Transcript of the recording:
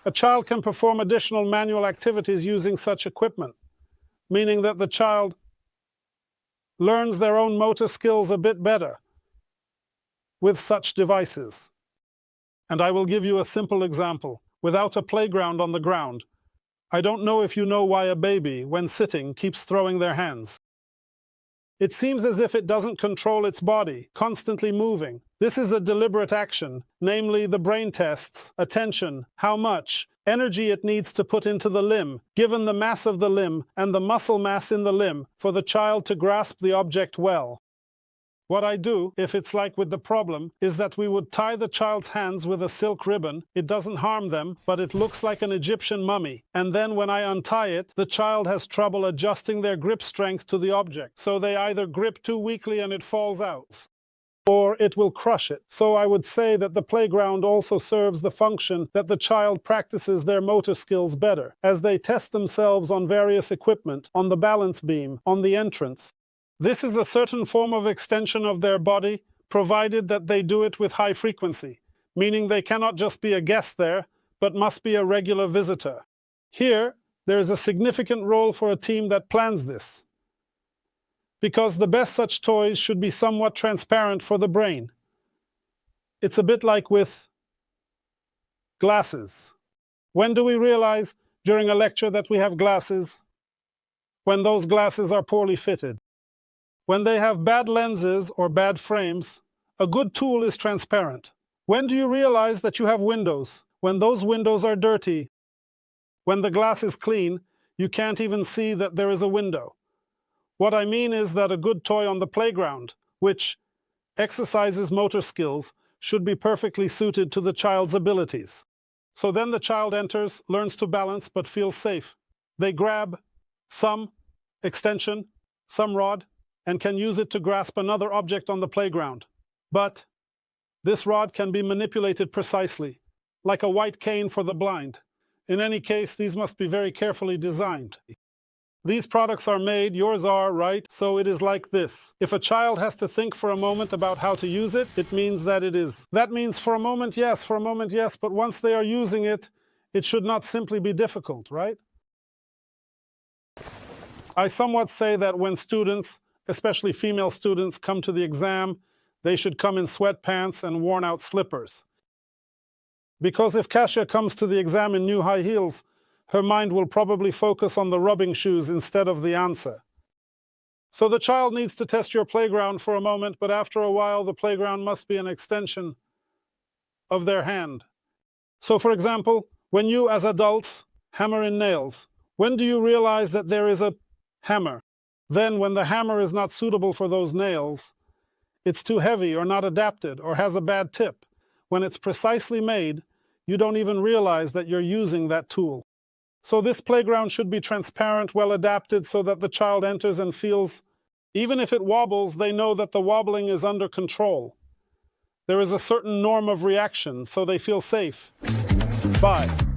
A child can perform additional manual activities using such equipment, meaning that the child learns their own motor skills a bit better with such devices. And I will give you a simple example. Without a playground on the ground, I don't know if you know why a baby, when sitting, keeps throwing their hands. It seems as if it doesn't control its body, constantly moving. This is a deliberate action, namely the brain tests attention, how much energy it needs to put into the limb, given the mass of the limb and the muscle mass in the limb, for the child to grasp the object well. What I do, if it's like with the problem, is that we would tie the child's hands with a silk ribbon. It doesn't harm them, but it looks like an Egyptian mummy. And then when I untie it, the child has trouble adjusting their grip strength to the object. So they either grip too weakly and it falls out, or it will crush it. So I would say that the playground also serves the function that the child practices their motor skills better, as they test themselves on various equipment, on the balance beam, on the entrance. This is a certain form of extension of their body, provided that they do it with high frequency, meaning they cannot just be a guest there, but must be a regular visitor. Here, there is a significant role for a team that plans this, because the best such toys should be somewhat transparent for the brain. It's a bit like with glasses. When do we realize during a lecture that we have glasses? When those glasses are poorly fitted. When they have bad lenses or bad frames, a good tool is transparent. When do you realize that you have windows? When those windows are dirty. When the glass is clean, you can't even see that there is a window. What I mean is that a good toy on the playground, which exercises motor skills, should be perfectly suited to the child's abilities. So then the child enters, learns to balance, but feels safe. They grab some extension, some rod, and can use it to grasp another object on the playground. But this rod can be manipulated precisely, like a white cane for the blind. In any case, these must be very carefully designed. These products are made, yours are, right? So it is like this. If a child has to think for a moment about how to use it, it means that it is. That means for a moment, yes, but once they are using it, it should not simply be difficult, right? I somewhat say that when students, especially female students, come to the exam, they should come in sweatpants and worn-out slippers. Because if Kasia comes to the exam in new high heels, her mind will probably focus on the rubbing shoes instead of the answer. So the child needs to test your playground for a moment, but after a while the playground must be an extension of their hand. So for example, when you as adults hammer in nails, when do you realize that there is a hammer? Then when the hammer is not suitable for those nails, it's too heavy or not adapted or has a bad tip. When it's precisely made, you don't even realize that you're using that tool. So this playground should be transparent, well adapted, so that the child enters and feels, even if it wobbles, they know that the wobbling is under control. There is a certain norm of reaction, so they feel safe. Bye.